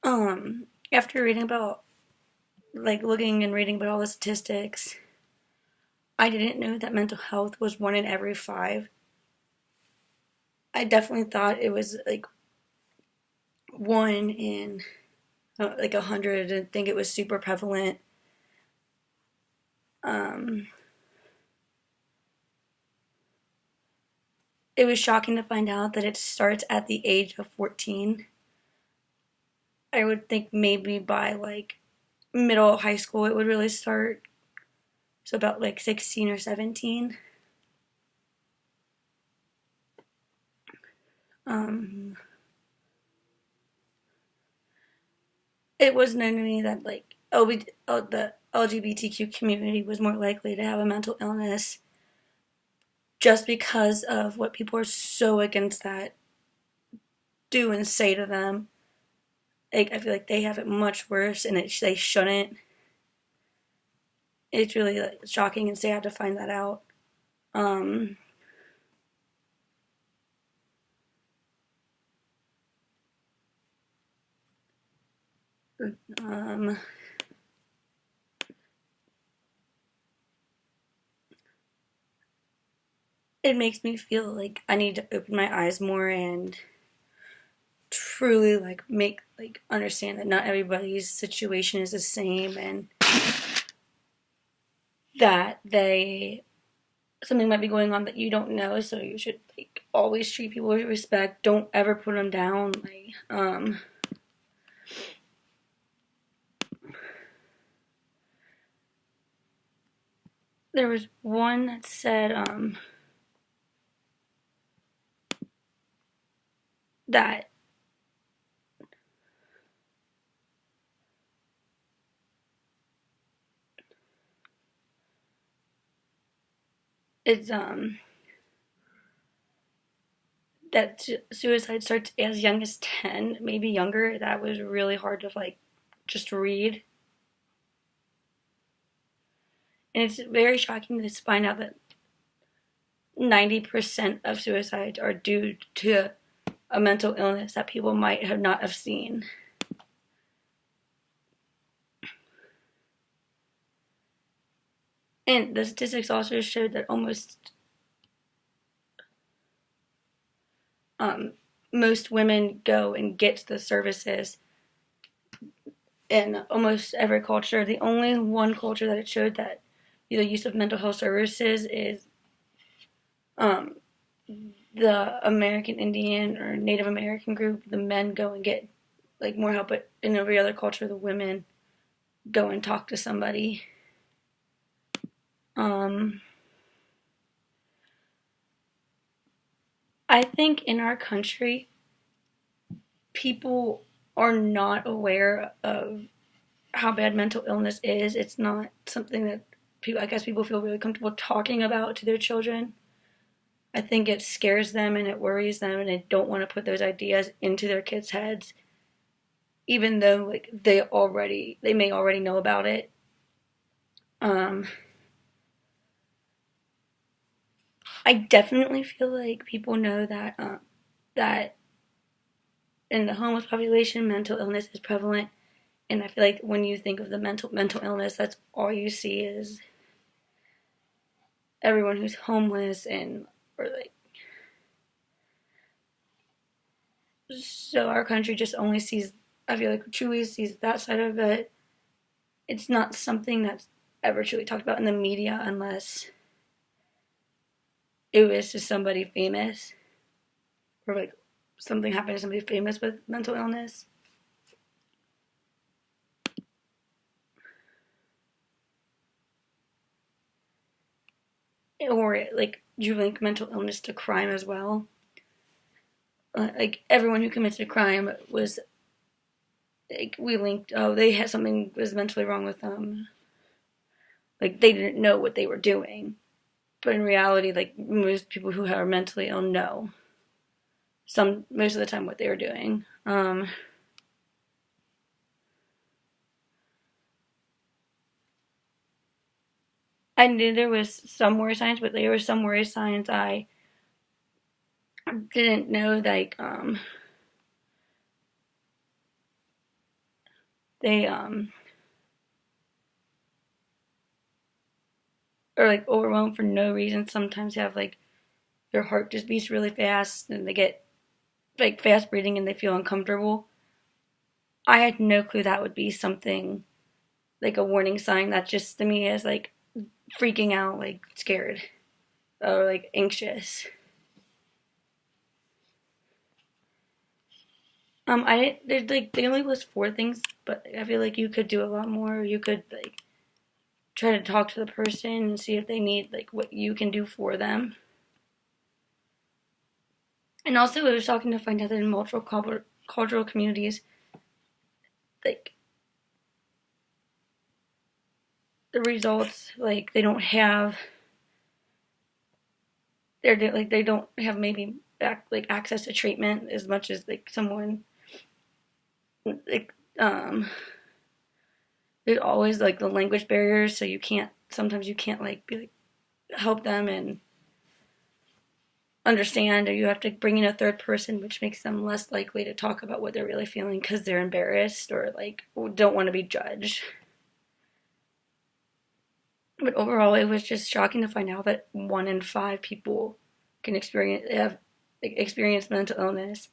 After reading about, looking and reading about all the statistics, I didn't know that mental health was one in every five. I definitely thought it was like one in like 100. I think it was super prevalent. Um, it was shocking to find out that it starts at the age of 14. I would think maybe by like middle high school it would really start. So about like 16 or 17. Um, it was known to me that the LGBTQ community was more likely to have a mental illness just because of what people are so against that do and say to them. Like, I feel like they have it much worse, and they shouldn't. It's really like, shocking and sad to find that out. Um, um, it makes me feel like I need to open my eyes more and truly make understand that not everybody's situation is the same, and that they something might be going on that you don't know, so you should always treat people with respect. Don't ever put them down. There was one that said that it's that suicide starts as young as 10, maybe younger. That was really hard to just read. And it's very shocking to find out that 90% of suicides are due to a mental illness that people might have not have seen. And the statistics also showed that almost most women go and get the services in almost every culture. The only one culture that it showed that the use of mental health services is um, the American Indian or Native American group. The men go and get more help, but in every other culture, the women go and talk to somebody. Um, I think in our country, people are not aware of how bad mental illness is. It's not something that I guess people feel really comfortable talking about to their children. I think it scares them and it worries them, and they don't want to put those ideas into their kids' heads, even though they may already know about it. Um, I definitely feel like people know that in the homeless population, mental illness is prevalent, and I feel like when you think of the mental illness, that's all you see is everyone who's homeless and or so our country just only sees, I feel like, truly sees that side of it. It's not something that's ever truly talked about in the media unless it was to somebody famous, or something happened to somebody famous with mental illness. Or you link mental illness to crime as well. Everyone who commits a crime was we linked, oh, they had something was mentally wrong with them. They didn't know what they were doing. But in reality, most people who are mentally ill know most of the time what they were doing. I knew there was some worry signs, but there were some worry signs I didn't know they are like overwhelmed for no reason. Sometimes they have like their heart just beats really fast and they get like fast breathing and they feel uncomfortable. I had no clue that would be something like a warning sign. That just to me is like freaking out, like scared or like anxious. I there's like they only list four things, but I feel like you could do a lot more. You could like try to talk to the person and see if they need like what you can do for them. And also, I was talking to find out that in multiple cultural communities, like the results, like they don't have, they don't have maybe like access to treatment as much as like someone like there's always like the language barriers, so you can't sometimes you can't like be like help them and understand, or you have to bring in a third person, which makes them less likely to talk about what they're really feeling because they're embarrassed or like don't want to be judged. But overall, it was just shocking to find out that 1 in 5 people can experience mental illness,